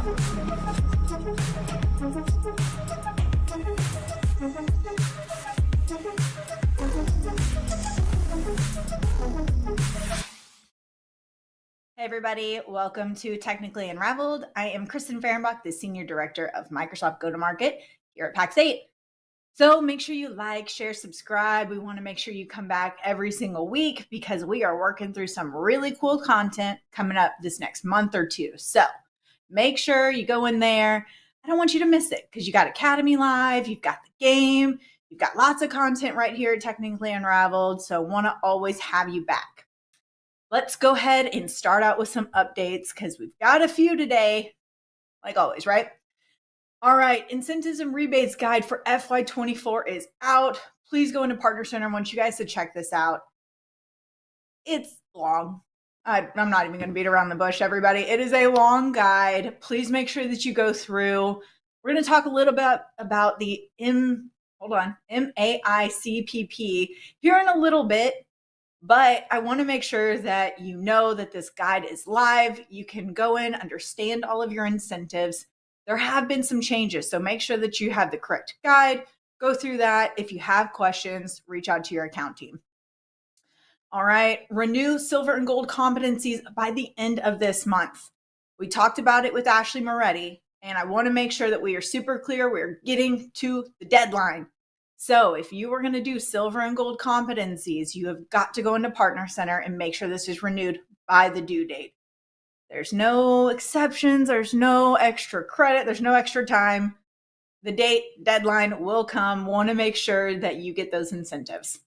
Hey everybody, welcome to Technically Unraveled. I am Kristen Fehrenbach, the Senior Director of Microsoft Go-to-Market here at Pax8. So make sure you like, share, subscribe. We want to make sure you come back every single week because we are working through some really cool content coming up this next month or two. So make sure you go in there. I don't want you to miss it because you got Academy Live, you've got the game, you've got lots of content right here at Technically Unraveled. So want to always have you back. Let's go ahead and start out with some updates because we've got a few today, like always, right? All right, incentives and rebates guide for FY24 is out. Please go into Partner Center. I want you guys to check this out. It's long. I'm not even going to beat around the bush, everybody. It is a long guide. Please make sure that you go through. We're going to talk a little bit about the MAICPP here in a little bit. But I want to make sure that you know that this guide is live. You can go in, understand all of your incentives. There have been some changes, so make sure that you have the correct guide. Go through that. If you have questions, reach out to your account team. All right, renew silver and gold competencies by the end of this month. We talked about it with Ashley Moretti, and I want to make sure that we are super clear. We're getting to the deadline. So if you were going to do silver and gold competencies, you have got to go into Partner Center and make sure this is renewed by the due date. There's no exceptions. There's no extra credit. There's no extra time. The deadline will come. Want to make sure that you get those incentives.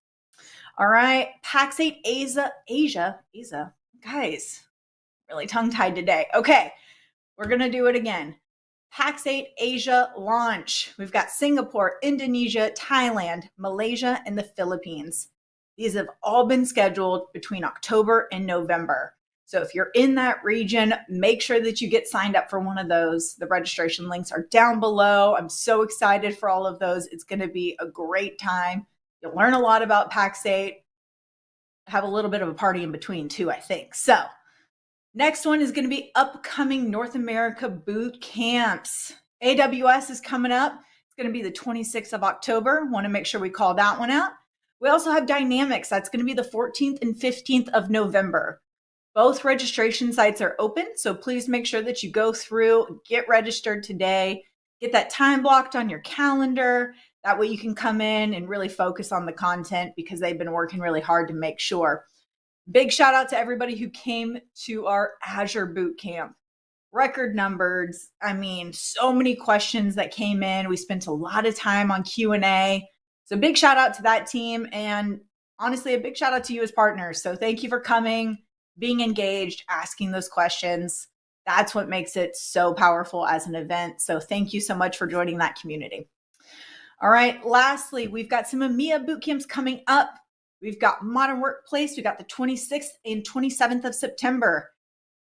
All right. Pax8 Asia. Guys, really tongue-tied today. Okay. We're going to do it again. Pax8 Asia launch. We've got Singapore, Indonesia, Thailand, Malaysia, and the Philippines. These have all been scheduled between October and November. So if you're in that region, make sure that you get signed up for one of those. The registration links are down below. I'm so excited for all of those. It's going to be a great time. You'll learn a lot about Pax8. Have a little bit of a party in between too, I think. So next one is going to be upcoming North America boot camps. AWS is coming up. It's going to be the 26th of October. Want to make sure we call that one out. We also have Dynamics. That's going to be the 14th and 15th of November. Both registration sites are open, so please make sure that you go through, get registered today, get that time blocked on your calendar. That way you can come in and really focus on the content because they've been working really hard to make sure. Big shout out to everybody who came to our Azure boot camp. Record numbers. I mean, so many questions that came in. We spent a lot of time on Q&A. So big shout out to that team. And honestly, a big shout out to you as partners. So thank you for coming, being engaged, asking those questions. That's what makes it so powerful as an event. So thank you so much for joining that community. All right. Lastly, we've got some EMEA boot camps coming up. We've got Modern Workplace. We've got the 26th and 27th of September.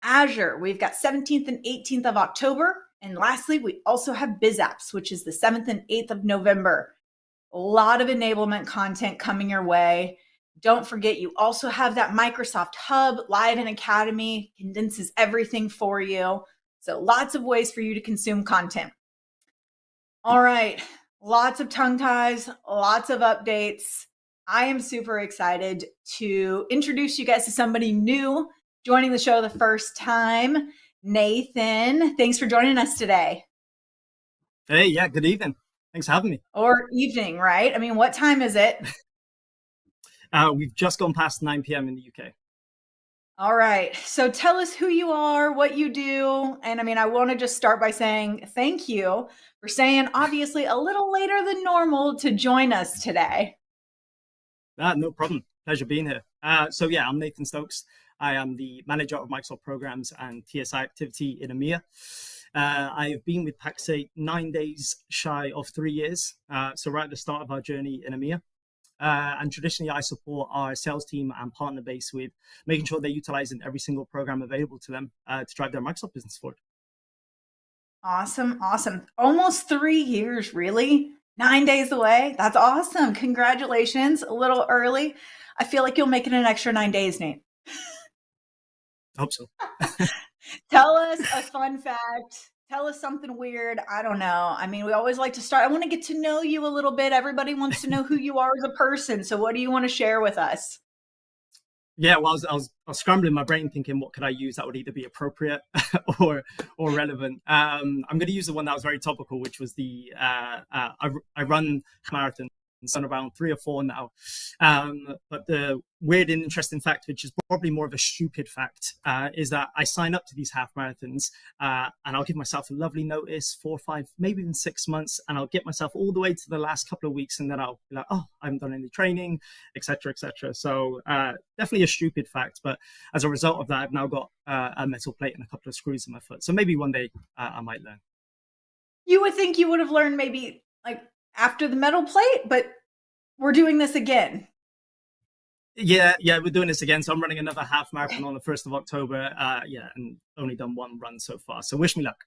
Azure, we've got 17th and 18th of October. And lastly, we also have BizApps, which is the 7th and 8th of November. A lot of enablement content coming your way. Don't forget, you also have that Microsoft Hub live in Academy, condenses everything for you. So lots of ways for you to consume content. All right, lots of tongue ties, lots of updates. I am super excited to introduce you guys to somebody new joining the show the first time. Nathan, thanks for joining us today. Hey, yeah, good evening. Thanks for having me. Or evening, right? I mean, what time is it? We've just gone past 9 p.m. in the UK. All right. So tell us who you are, what you do. And I mean, I want to just start by saying thank you for staying obviously a little later than normal to join us today. No problem. Pleasure being here. So yeah, I'm Nathan Stokes. I am the manager of Microsoft Programs and TSI activity in EMEA. I have been with Pax8 9 days shy of 3 years. So right at the start of our journey in EMEA. And traditionally, I support our sales team and partner base with making sure they're utilizing every single program available to them to drive their Microsoft business forward. Awesome. Awesome. Almost 3 years, really? 9 days away. That's awesome. Congratulations. A little early. I feel like you'll make it an extra 9 days, Nate. I hope so. Tell us a fun fact Tell us something weird. I don't know. I mean, we always like to start. I want to get to know you a little bit. Everybody wants to know who you are as a person. So, what do you want to share with us? Yeah, well, I was scrambling my brain thinking what could I use that would either be appropriate or or relevant. I'm going to use the one that was very topical, which was the I run marathons on around 3 or 4 now. But the weird and interesting fact, which is probably more of a stupid fact, is that I sign up to these half marathons and I'll give myself a lovely notice, 4 or 5, maybe even 6 months, and I'll get myself all the way to the last couple of weeks, and then I'll be like, oh, I haven't done any training, etc., etc. So definitely a stupid fact, but as a result of that, I've now got a metal plate and a couple of screws in my foot. So maybe one day I might learn. You would think you would have learned maybe like after the metal plate, but we're doing this again. Yeah, we're doing this again. So I'm running another half marathon on the 1st of October. Yeah, and only done one run so far. So wish me luck.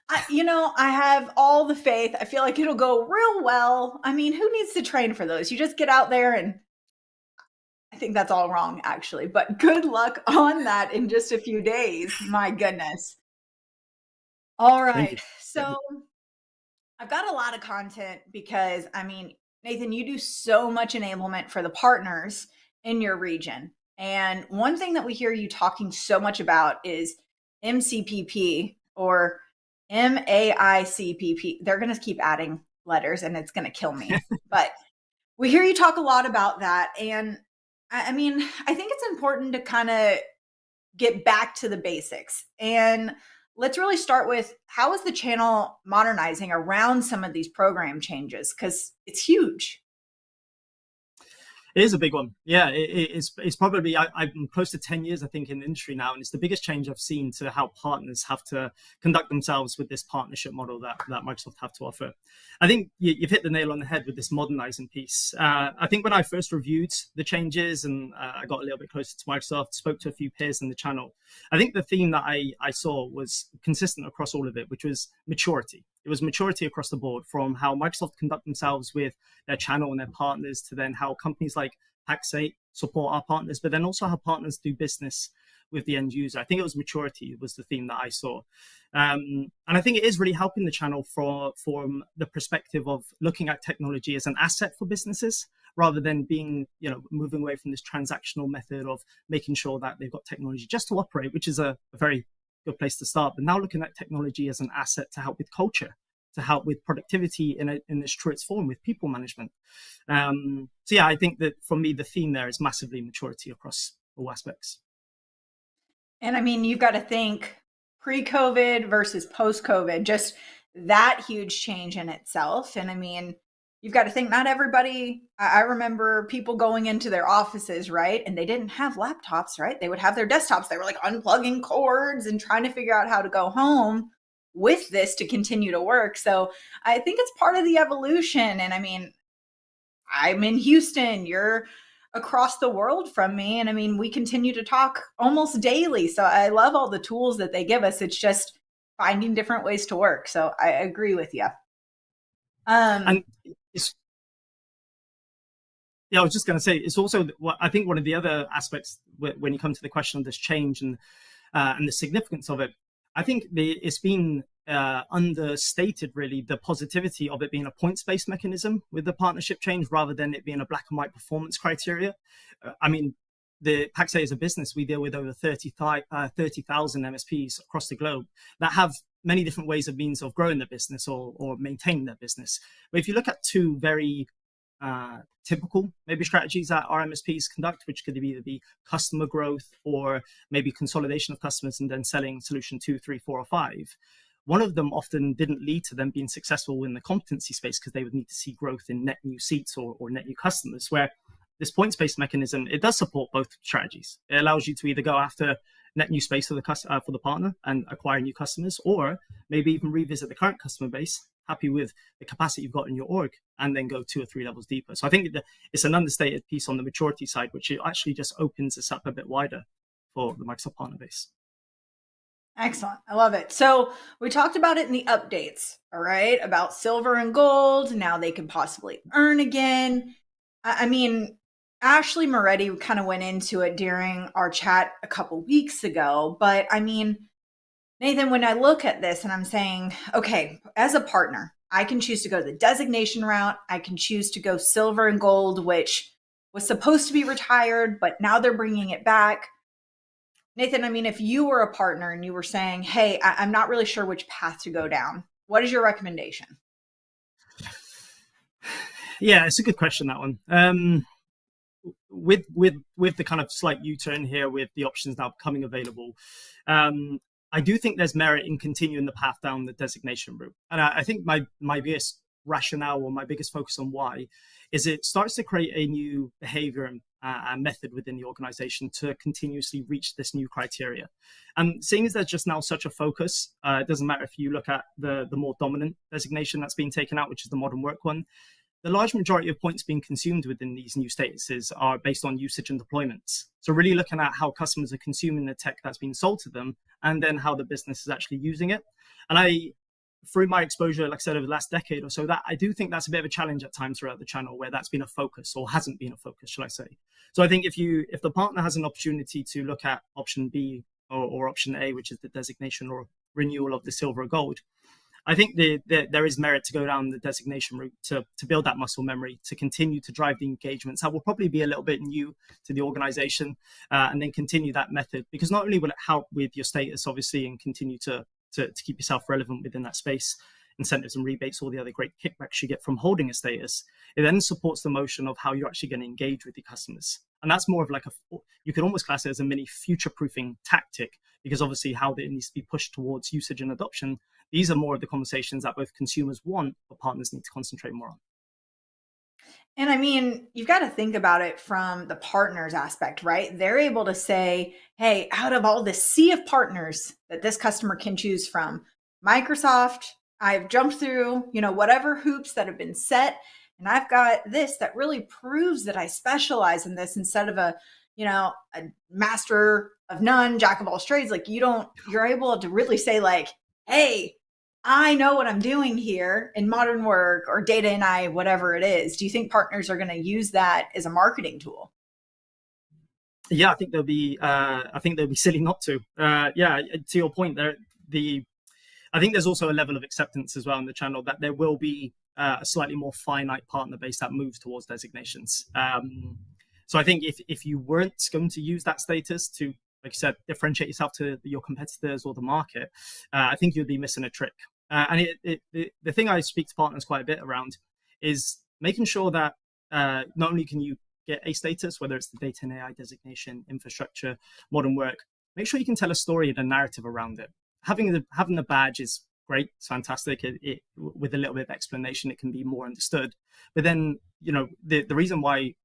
I have all the faith. I feel like it'll go real well. I mean, who needs to train for those? You just get out there, and I think that's all wrong, actually. But good luck on that in just a few days. My goodness. All Thank right. you. Yeah. So I've got a lot of content because, I mean, Nathan, you do so much enablement for the partners in your region. And one thing that we hear you talking so much about is MCPP or MAICPP. They're going to keep adding letters and it's going to kill me. But we hear you talk a lot about that. And I mean, I think it's important to kind of get back to the basics. And let's really start with how is the channel modernizing around some of these program changes? Because it's huge. It is a big one. Yeah, it's probably, I'm close to 10 years, I think, in the industry now. And it's the biggest change I've seen to how partners have to conduct themselves with this partnership model that Microsoft have to offer. I think you've hit the nail on the head with this modernizing piece. I think when I first reviewed the changes and I got a little bit closer to Microsoft, spoke to a few peers in the channel, I think the theme that I saw was consistent across all of it, which was maturity. It was maturity across the board, from how Microsoft conduct themselves with their channel and their partners to then how companies like Pax8 support our partners, but then also how partners do business with the end user. I think it was maturity was the theme that I saw. And I think it is really helping the channel from the perspective of looking at technology as an asset for businesses rather than being, moving away from this transactional method of making sure that they've got technology just to operate, which is a very good place to start. But now looking at technology as an asset to help with culture, to help with productivity in its truest form with people management. So yeah, I think that for me, the theme there is massively maturity across all aspects. And I mean, you've got to think pre-COVID versus post-COVID, just that huge change in itself. And I mean, you've got to think not everybody, I remember people going into their offices, right? And they didn't have laptops, right? They would have their desktops. They were like unplugging cords and trying to figure out how to go home with this to continue to work. So I think it's part of the evolution. And I mean, I'm in Houston, you're across the world from me. And I mean, we continue to talk almost daily. So I love all the tools that they give us. It's just finding different ways to work. So I agree with you. And it's, yeah, I was just going to say, it's also, I think one of the other aspects when you come to the question of this change and the significance of it, I think it's been understated, really, the positivity of it being a points-based mechanism with the partnership change rather than it being a black and white performance criteria. I mean, the Pax8 as a business, we deal with over 30,000 MSPs across the globe that have many different ways of means of growing their business or maintaining their business. But if you look at two very typical maybe strategies that our MSPs conduct, which could either be customer growth or maybe consolidation of customers and then selling solution 2, 3, 4, or 5. One of them often didn't lead to them being successful in the competency space because they would need to see growth in net new seats or net new customers, where this points-based mechanism, it does support both strategies. It allows you to either go after net new space for the partner and acquire new customers, or maybe even revisit the current customer base, happy with the capacity you've got in your org, and then go 2 or 3 levels deeper. So I think it's an understated piece on the maturity side, which it actually just opens us up a bit wider for the Microsoft partner base. Excellent. I love it. So we talked about it in the updates, all right, about silver and gold. Now they can possibly earn again. I mean, Ashley Moretti kind of went into it during our chat a couple weeks ago, but I mean, Nathan, when I look at this and I'm saying, okay, as a partner, I can choose to go the designation route. I can choose to go silver and gold, which was supposed to be retired, but now they're bringing it back. Nathan, I mean, if you were a partner and you were saying, hey, I'm not really sure which path to go down, what is your recommendation? Yeah, it's a good question, that one. With the kind of slight U-turn here with the options now becoming available, I do think there's merit in continuing the path down the designation route. And I think my biggest rationale, or my biggest focus on why, is it starts to create a new behavior and method within the organization to continuously reach this new criteria. And seeing as there's just now such a focus, it doesn't matter if you look at the more dominant designation that's been taken out, which is the modern work one. The large majority of points being consumed within these new statuses are based on usage and deployments. So really looking at how customers are consuming the tech that's been sold to them, and then how the business is actually using it. And through my exposure, like I said, over the last decade or so, that I do think that's a bit of a challenge at times throughout the channel, where that's been a focus, or hasn't been a focus, shall I say. So I think if the partner has an opportunity to look at option B or option A, which is the designation or renewal of the silver or gold, I think there is merit to go down the designation route to build that muscle memory, to continue to drive the engagements. That will probably be a little bit new to the organization, and then continue that method, because not only will it help with your status, obviously, and continue to keep yourself relevant within that space, incentives and rebates, all the other great kickbacks you get from holding a status, it then supports the motion of how you're actually going to engage with your customers. And that's more of like you could almost class it as a mini future-proofing tactic, because obviously how it needs to be pushed towards usage and adoption, these are more of the conversations that both consumers want, but partners need to concentrate more on. And I mean, you've got to think about it from the partners aspect, right? They're able to say, hey, out of all this sea of partners that this customer can choose from, Microsoft, I've jumped through, whatever hoops that have been set, and I've got this that really proves that I specialize in this, instead of a master of none, jack of all trades. Like you're able to really say, like, hey, I know what I'm doing here in modern work or data and I, whatever it is. Do you think partners are going to use that as a marketing tool? Yeah, I think they'll be silly not to. Yeah, to your point there, I think there's also a level of acceptance as well in the channel that there will be a slightly more finite partner base that moves towards designations. So I think if you weren't going to use that status to, like you said, differentiate yourself to your competitors or the market, I think you'd be missing a trick. And the thing I speak to partners quite a bit around is making sure that not only can you get a status, whether it's the data and AI designation, infrastructure, modern work, make sure you can tell a story and a narrative around it. Having the badge is great, it's fantastic. With a little bit of explanation, it can be more understood. But then, the reason why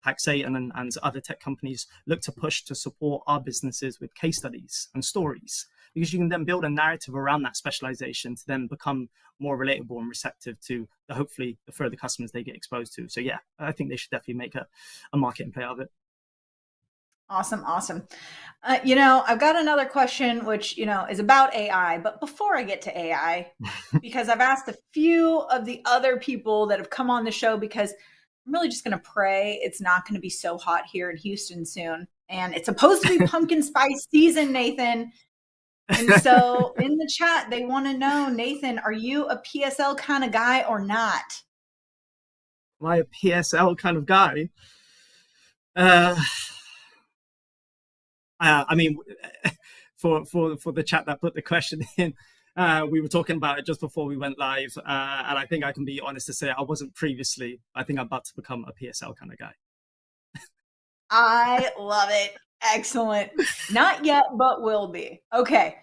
Pax8 and other tech companies look to push to support our businesses with case studies and stories, because you can then build a narrative around that specialization to then become more relatable and receptive to hopefully the further customers they get exposed to. So yeah, I think they should definitely make a marketing play of it. Awesome. I've got another question, which, is about AI. But before I get to AI, because I've asked a few of the other people that have come on the show, because I'm really just going to pray it's not going to be so hot here in Houston soon. And it's supposed to be pumpkin spice season, Nathan. And so in the chat, they want to know, Nathan, are you a PSL kind of guy or not? Am I a PSL kind of guy? I mean, for the chat that put the question in, we were talking about it just before we went live, and I think I can be honest to say I wasn't previously. I think I'm about to become a PSL kind of guy. I love it. Excellent. Not yet, but will be. Okay.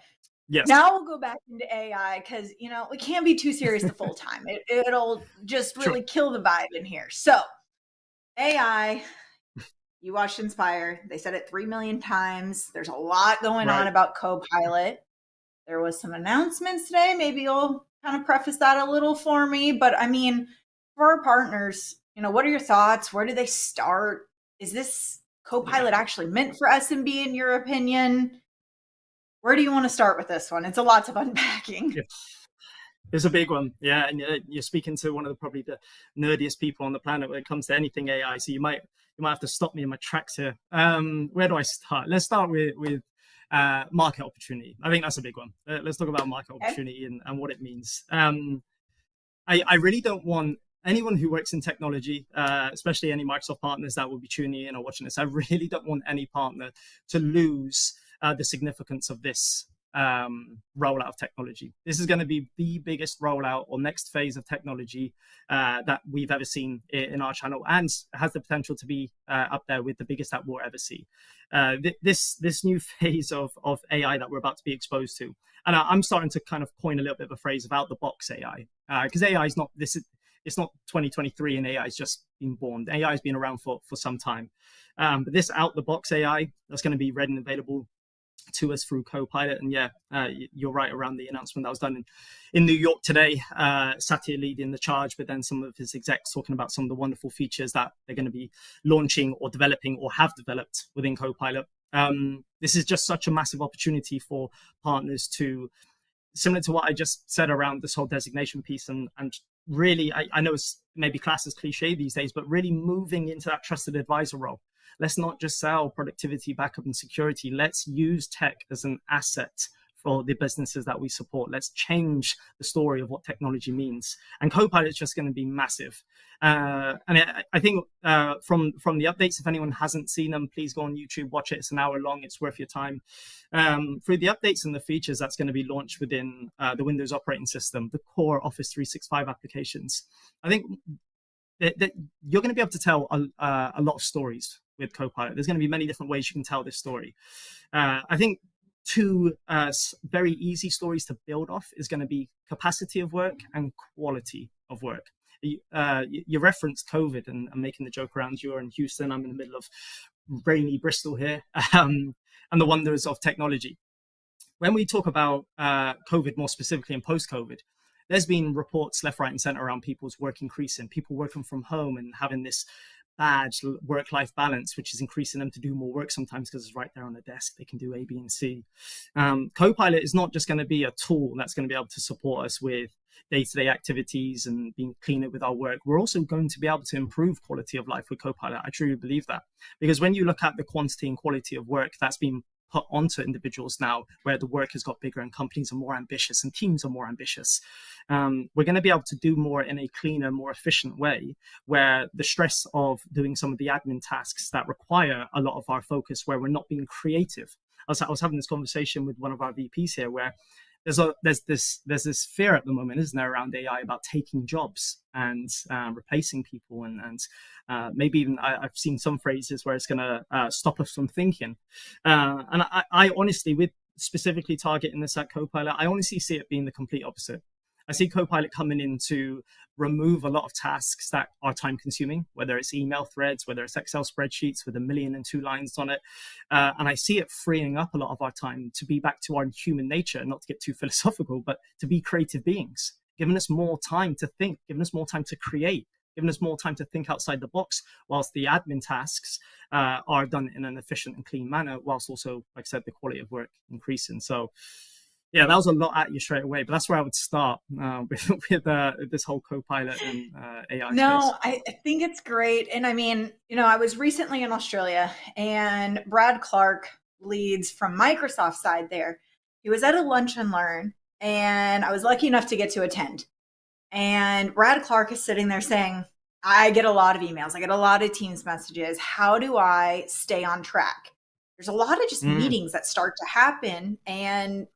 Yes. Now we'll go back into AI, because, we can't be too serious the full time. It'll just really kill the vibe in here. So AI, you watched Inspire. They said it 3 million times. There's a lot going on about Copilot. There was some announcements today. Maybe you'll kind of preface that a little for me. But I mean, for our partners, what are your thoughts? Where do they start? Is this Copilot actually meant for SMB, in your opinion? Where do you want to start with this one? It's a lot of unpacking. It's a big one. Yeah. And you're speaking to one of probably the nerdiest people on the planet when it comes to anything AI. So you might have to stop me in my tracks here. Where do I start? Let's start with Market opportunity. I think that's a big one. Let's talk about market Okay. opportunity and what it means. I really don't want anyone who works in technology, especially any Microsoft partners that will be tuning in or watching this, I really don't want any partner to lose the significance of this rollout of technology. This is going to be the biggest rollout or next phase of technology that we've ever seen in our channel, and has the potential to be up there with the biggest that we'll ever see. This new phase of AI that we're about to be exposed to, and I'm starting to kind of coin a little bit of a phrase of out the box AI, because AI is not this. It's not 2023 and AI has just been born. AI has been around for some time, but this out the box AI that's going to be ready and available to us through Copilot. And you're right around the announcement that was done in New York today. Satya leading the charge, but then some of his execs talking about some of the wonderful features that they're going to be launching or developing or have developed within Copilot. This is just such a massive opportunity for partners to, similar to what I just said around this whole designation piece, and really, I know it's maybe classed as cliche these days, but really moving into that trusted advisor role. Let's not just sell productivity, backup, and security. Let's use tech as an asset for the businesses that we support. Let's change the story of what technology means. And Copilot is just going to be massive. And I think from the updates, if anyone hasn't seen them, please go on YouTube, watch it. It's an hour long. It's worth your time. Through the updates and the features that's going to be launched within the Windows operating system, the core Office 365 applications, I think that you're going to be able to tell a lot of stories with Copilot. There's going to be many different ways you can tell this story. I think two very easy stories to build off is going to be capacity of work and quality of work. You referenced COVID and making the joke around you're in Houston, I'm in the middle of rainy Bristol here, and the wonders of technology. When we talk about COVID more specifically and post-COVID, there's been reports left, right, and center around people's work increasing, people working from home and having this bad work-life balance, which is increasing them to do more work sometimes because it's right there on the desk. They can do A, B, and C. Copilot is not just going to be a tool that's going to be able to support us with day-to-day activities and being cleaner with our work. We're also going to be able to improve quality of life with Copilot. I truly believe that, because when you look at the quantity and quality of work that's been put onto individuals now, where the work has got bigger and companies are more ambitious and teams are more ambitious, we're going to be able to do more in a cleaner, more efficient way, where the stress of doing some of the admin tasks that require a lot of our focus, where we're not being creative. I was having this conversation with one of our VPs here, where there's this fear at the moment, isn't there, around AI about taking jobs and replacing people, and maybe even I've seen some phrases where it's going to stop us from thinking. And I honestly, with specifically targeting this at Copilot, I honestly see it being the complete opposite. I see Copilot coming in to remove a lot of tasks that are time consuming, whether it's email threads, whether it's Excel spreadsheets with 1,002 lines on it. And I see it freeing up a lot of our time to be back to our human nature, not to get too philosophical, but to be creative beings, giving us more time to think, giving us more time to create, giving us more time to think outside the box, whilst the admin tasks are done in an efficient and clean manner, whilst also, like I said, the quality of work increasing. So yeah, that was a lot at you straight away, but that's where I would start with this whole Copilot and AI No, space. I think it's great. And I mean, I was recently in Australia, and Brad Clark leads from Microsoft side there. He was at a lunch and learn, and I was lucky enough to get to attend. And Brad Clark is sitting there saying, I get a lot of emails. I get a lot of Teams messages. How do I stay on track? There's a lot of just meetings that start to happen. And,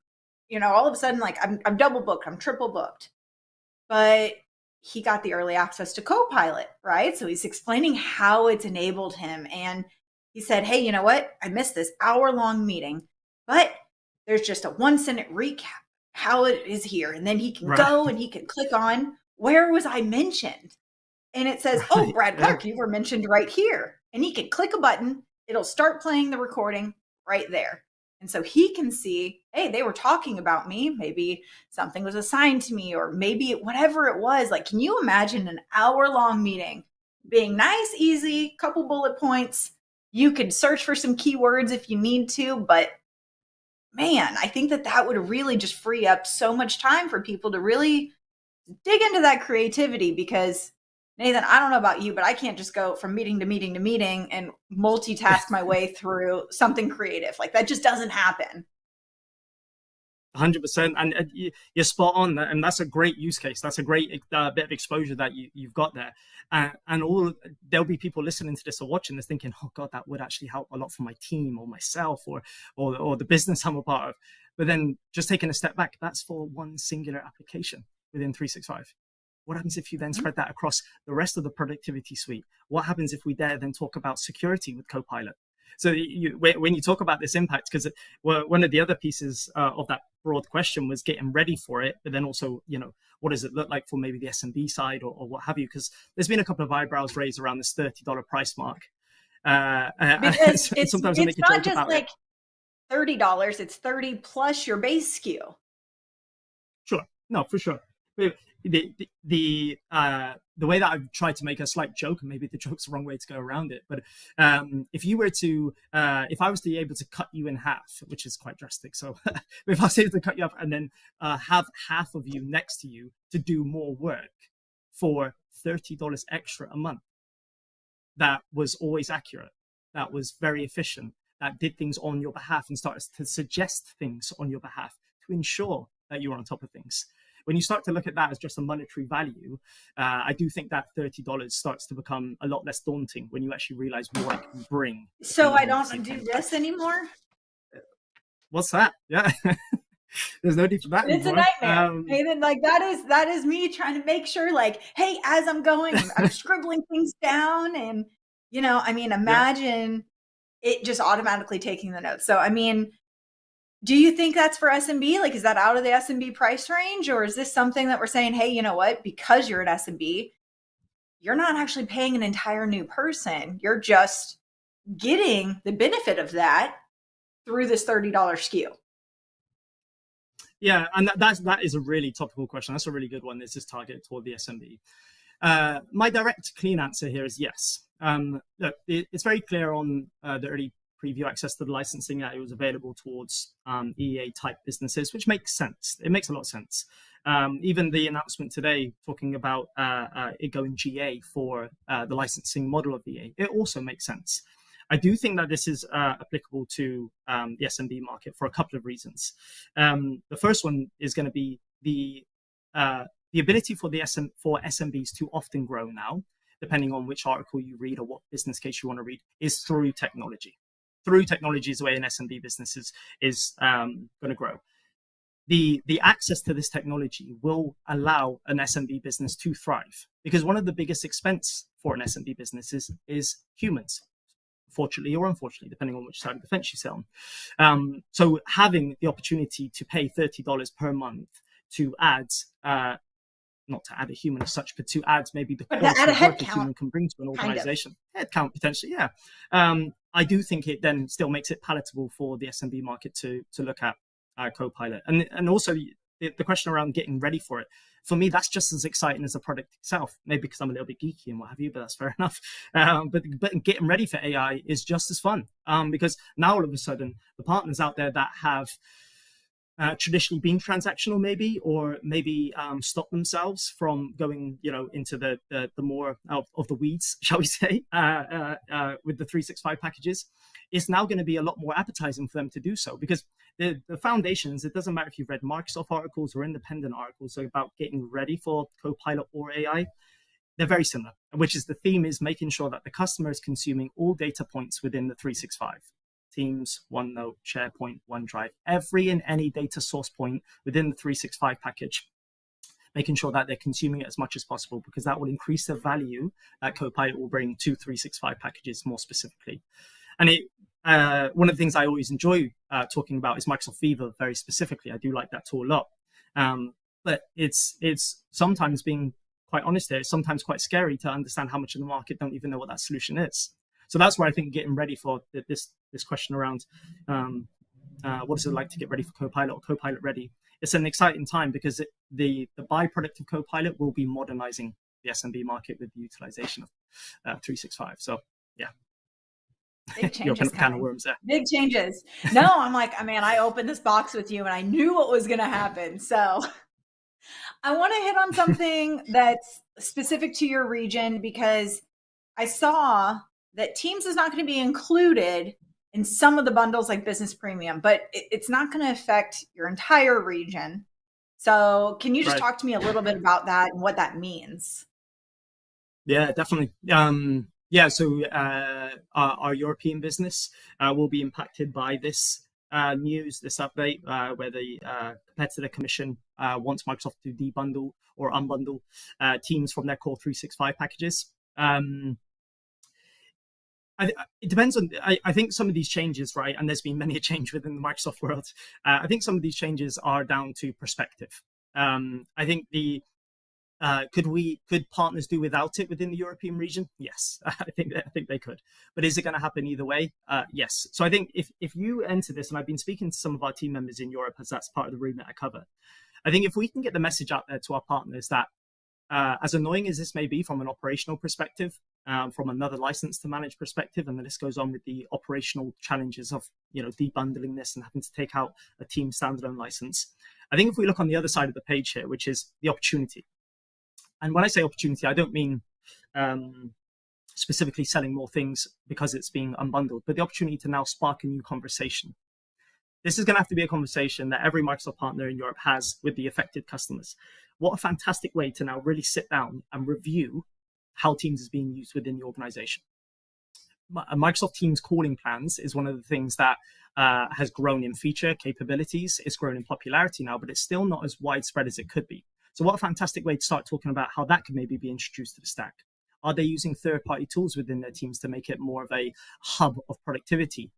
all of a sudden, like I'm double booked, I'm triple booked. But he got the early access to Copilot, right? So he's explaining how it's enabled him. And he said, hey, you know what? I missed this hour-long meeting, but there's just a 1-sentence recap how it is here. And then he can go and he can click on, where was I mentioned? And it says, oh, Brad Clark, you were mentioned right here. And he can click a button. It'll start playing the recording right there. And so he can see, hey, they were talking about me. Maybe something was assigned to me, or maybe whatever it was. Like, can you imagine an hour-long meeting being nice, easy, couple bullet points? You could search for some keywords if you need to, but man, I think that would really just free up so much time for people to really dig into that creativity, because Nathan, I don't know about you, but I can't just go from meeting to meeting to meeting and multitask my way through something creative. Like that just doesn't happen. 100%, and you're spot on, and that's a great use case. That's a great bit of exposure that you've got there, and there'll be people listening to this or watching this thinking, oh god, that would actually help a lot for my team or myself or the business I'm a part of. But then just taking a step back, that's for one singular application within 365. What happens if you then spread that across the rest of the productivity suite? What happens if we dare then talk about security with Copilot? So when you talk about this impact, because one of the other pieces of that broad question was getting ready for it, but then also, what does it look like for maybe the SMB side or what have you? Because there's been a couple of eyebrows raised around this $30 price mark. Because sometimes it's not just like $30, it's 30 plus your base SKU. Sure, no, for sure. The way that I've tried to make a slight joke, and maybe the joke's the wrong way to go around it, but if I was to be able to cut you in half, which is quite drastic, so if I was able to cut you up and then have half of you next to you to do more work for $30 extra a month, that was always accurate, that was very efficient, that did things on your behalf and started to suggest things on your behalf to ensure that you're on top of things. When you start to look at that as just a monetary value, I do think that $30 starts to become a lot less daunting when you actually realize what it can bring. So I don't do this anymore? What's that? Yeah. There's no need for that It's anymore. a nightmare. Nathan, like that is me trying to make sure, like, hey, as I'm going, I'm scribbling things down and, imagine it just automatically taking the notes. So, do you think that's for SMB? Like, is that out of the SMB price range? Or is this something that we're saying, hey, you know what? Because you're at SMB, you're not actually paying an entire new person. You're just getting the benefit of that through this $30 SKU. Yeah, and that is a really topical question. That's a really good one. This is targeted toward the SMB. My direct, clean answer here is yes. Look, it's very clear on the early preview access to the licensing that it was available towards EEA type businesses, which makes sense. It makes a lot of sense. Even the announcement today talking about it going GA for the licensing model of EA, it also makes sense. I do think that this is applicable to the SMB market for a couple of reasons. The first one is going to be the ability for SMBs to often grow now, depending on which article you read or what business case you want to read, is through technology. Through technology is the way an SMB business is going to grow. The access to this technology will allow an SMB business to thrive, because one of the biggest expense for an SMB business is humans, fortunately or unfortunately, depending on which side of the fence you sit on. So having the opportunity to pay $30 per month to add, not to add a human as such, but to add maybe the quality of work a human can bring to an organization. Headcount potentially, yeah. I do think it then still makes it palatable for the SMB market to look at Copilot. And also the question around getting ready for it, for me, that's just as exciting as the product itself. Maybe because I'm a little bit geeky and what have you, but that's fair enough. But getting ready for AI is just as fun, because now all of a sudden the partners out there that have traditionally been transactional, or maybe stop themselves from going, into the more of the weeds, shall we say, with the 365 packages, it's now going to be a lot more appetizing for them to do so, because the foundations, it doesn't matter if you've read Microsoft articles or independent articles about getting ready for Copilot or AI, they're very similar, which is the theme is making sure that the customer is consuming all data points within the 365. Teams, OneNote, SharePoint, OneDrive, every and any data source point within the 365 package, making sure that they're consuming it as much as possible, because that will increase the value that Copilot will bring to 365 packages more specifically. And one of the things I always enjoy talking about is Microsoft Viva very specifically. I do like that tool a lot. But it's sometimes, being quite honest here, it's sometimes quite scary to understand how much of the market don't even know what that solution is. So that's where I think getting ready for this question around what is it like to get ready for Copilot or Copilot ready, it's an exciting time, because the byproduct of Copilot will be modernizing the SMB market with the utilization of 365. So yeah. Big changes kind of worms there. Big changes. No, I'm like, man, I opened this box with you and I knew what was going to happen. So I want to hit on something that's specific to your region, because I saw that Teams is not going to be included in some of the bundles like Business Premium, but it's not going to affect your entire region. So can you just Right. talk to me a little bit about that and what that means? Yeah, definitely. Yeah, so our European business will be impacted by this news, this update, where the competitor commission wants Microsoft to debundle or unbundle Teams from their core 365 packages. It depends on, I think some of these changes, right, and there's been many a change within the Microsoft world. I think some of these changes are down to perspective. I think could partners do without it within the European region? Yes, I think they could. But is it going to happen either way? Yes. So I think if you enter this, and I've been speaking to some of our team members in Europe as that's part of the remit I cover, I think if we can get the message out there to our partners that as annoying as this may be from an operational perspective, from another license to manage perspective, and the list goes on with the operational challenges of debundling this and having to take out a team standalone license. I think if we look on the other side of the page here, which is the opportunity. And when I say opportunity, I don't mean specifically selling more things because it's being unbundled, but the opportunity to now spark a new conversation. This is going to have to be a conversation that every Microsoft partner in Europe has with the affected customers. What a fantastic way to now really sit down and review how Teams is being used within the organization. Microsoft Teams calling plans is one of the things that has grown in feature capabilities. It's grown in popularity now, but it's still not as widespread as it could be. So what a fantastic way to start talking about how that could maybe be introduced to the stack. Are they using third-party tools within their teams to make it more of a hub of productivity?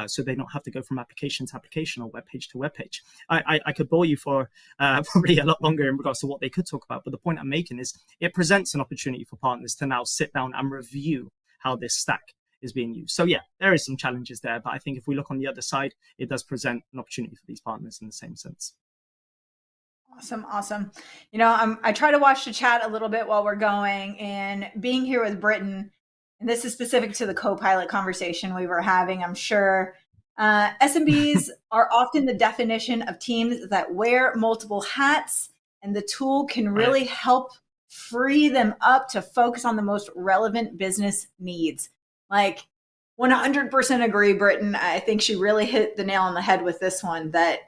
So they don't have to go from application to application or web page to web page. I could bore you for probably a lot longer in regards to what they could talk about. But the point I'm making is it presents an opportunity for partners to now sit down and review how this stack is being used. So yeah, there is some challenges there. But I think if we look on the other side, it does present an opportunity for these partners in the same sense. Awesome. I try to watch the chat a little bit while we're going, and being here with Britain, and this is specific to the Copilot conversation we were having, I'm sure. SMBs are often the definition of teams that wear multiple hats, and the tool can really help free them up to focus on the most relevant business needs. Like 100% agree, Britain. I think she really hit the nail on the head with this one, that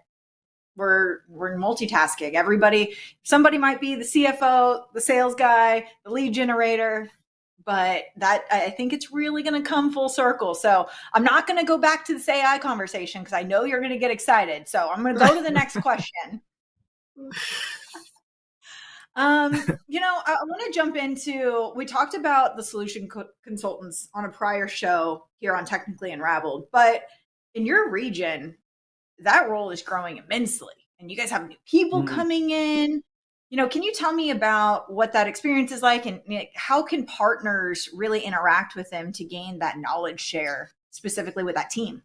we're multitasking. Somebody might be the CFO, the sales guy, the lead generator, but that I think it's really going to come full circle. So I'm not going to go back to this AI conversation because I know you're going to get excited. So I'm going to go to the next question. I want to jump into, we talked about the solution consultants on a prior show here on Technically Unraveled, but in your region, that role is growing immensely, and you guys have new people coming in. Can you tell me about what that experience is like, and how can partners really interact with them to gain that knowledge share specifically with that team?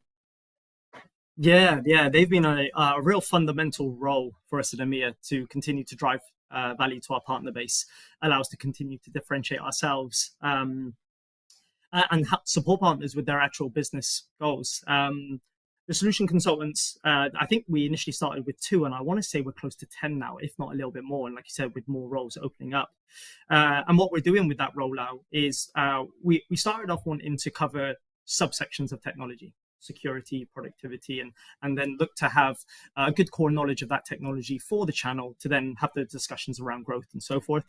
Yeah, they've been a real fundamental role for us at EMEA to continue to drive value to our partner base, allow us to continue to differentiate ourselves and support partners with their actual business goals. The solution consultants, I think we initially started with 2, and I want to say we're close to 10 now, if not a little bit more. And like you said, with more roles opening up. And what we're doing with that rollout is we started off wanting to cover subsections of technology, security, productivity, and then look to have a good core knowledge of that technology for the channel to then have the discussions around growth and so forth.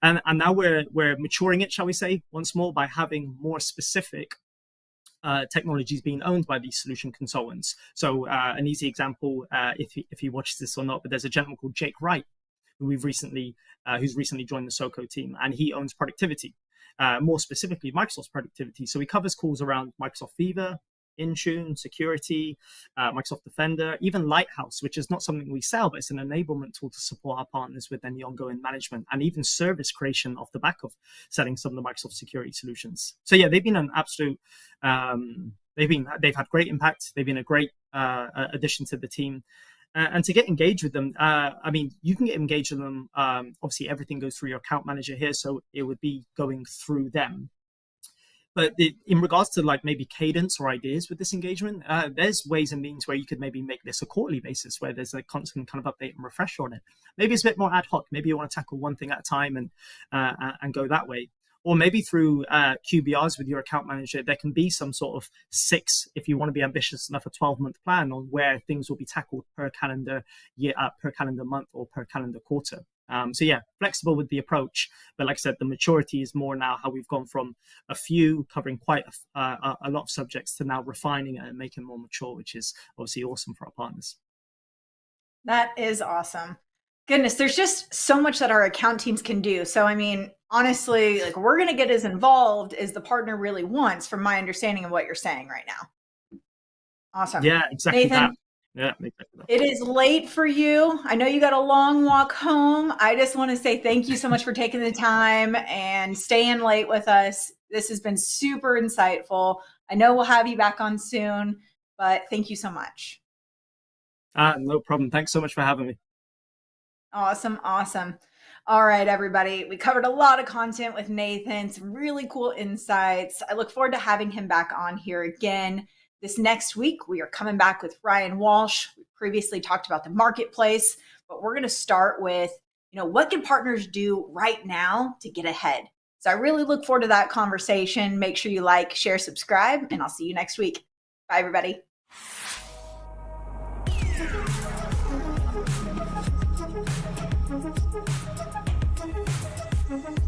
And now we're maturing it, shall we say, once more by having more specific technologies being owned by these solution consultants. So an easy example, if he watches this or not, but there's a gentleman called Jake Wright, who's recently joined the SOCO team, and he owns productivity, more specifically Microsoft's productivity. So he covers calls around Microsoft Viva, Intune, security, Microsoft Defender, even Lighthouse, which is not something we sell, but it's an enablement tool to support our partners with any ongoing management and even service creation off the back of selling some of the Microsoft security solutions. So yeah, they've been an absolute, they've had great impact. They've been a great addition to the team. And to get engaged with them, you can get engaged with them. Obviously, everything goes through your account manager here, so it would be going through them. But in regards to like maybe cadence or ideas with this engagement, there's ways and means where you could maybe make this a quarterly basis where there's a constant kind of update and refresh on it. Maybe it's a bit more ad hoc. Maybe you want to tackle one thing at a time and go that way. Or maybe through QBRs with your account manager, there can be some sort of 6, if you want to be ambitious enough, a 12-month plan on where things will be tackled per calendar year, per calendar month, or per calendar quarter. So yeah, flexible with the approach, but like I said, the maturity is more now how we've gone from a few covering quite a lot of subjects to now refining it and making it more mature, which is obviously awesome for our partners. That is awesome. Goodness, there's just so much that our account teams can do. So, I mean, honestly, like we're going to get as involved as the partner really wants, from my understanding of what you're saying right now. Awesome. Yeah, exactly. Nathan, that. Yeah, exactly. It is late for you. I know you got a long walk home. I just want to say thank you so much for taking the time and staying late with us. This has been super insightful. I know we'll have you back on soon, but thank you so much. No problem. Thanks so much for having me. Awesome. All right, everybody. We covered a lot of content with Nathan, some really cool insights. I look forward to having him back on here again. This next week, we are coming back with Ryan Walsh. We previously talked about the marketplace, but we're going to start with, what can partners do right now to get ahead? So I really look forward to that conversation. Make sure you like, share, subscribe, and I'll see you next week. Bye, everybody. Thank you.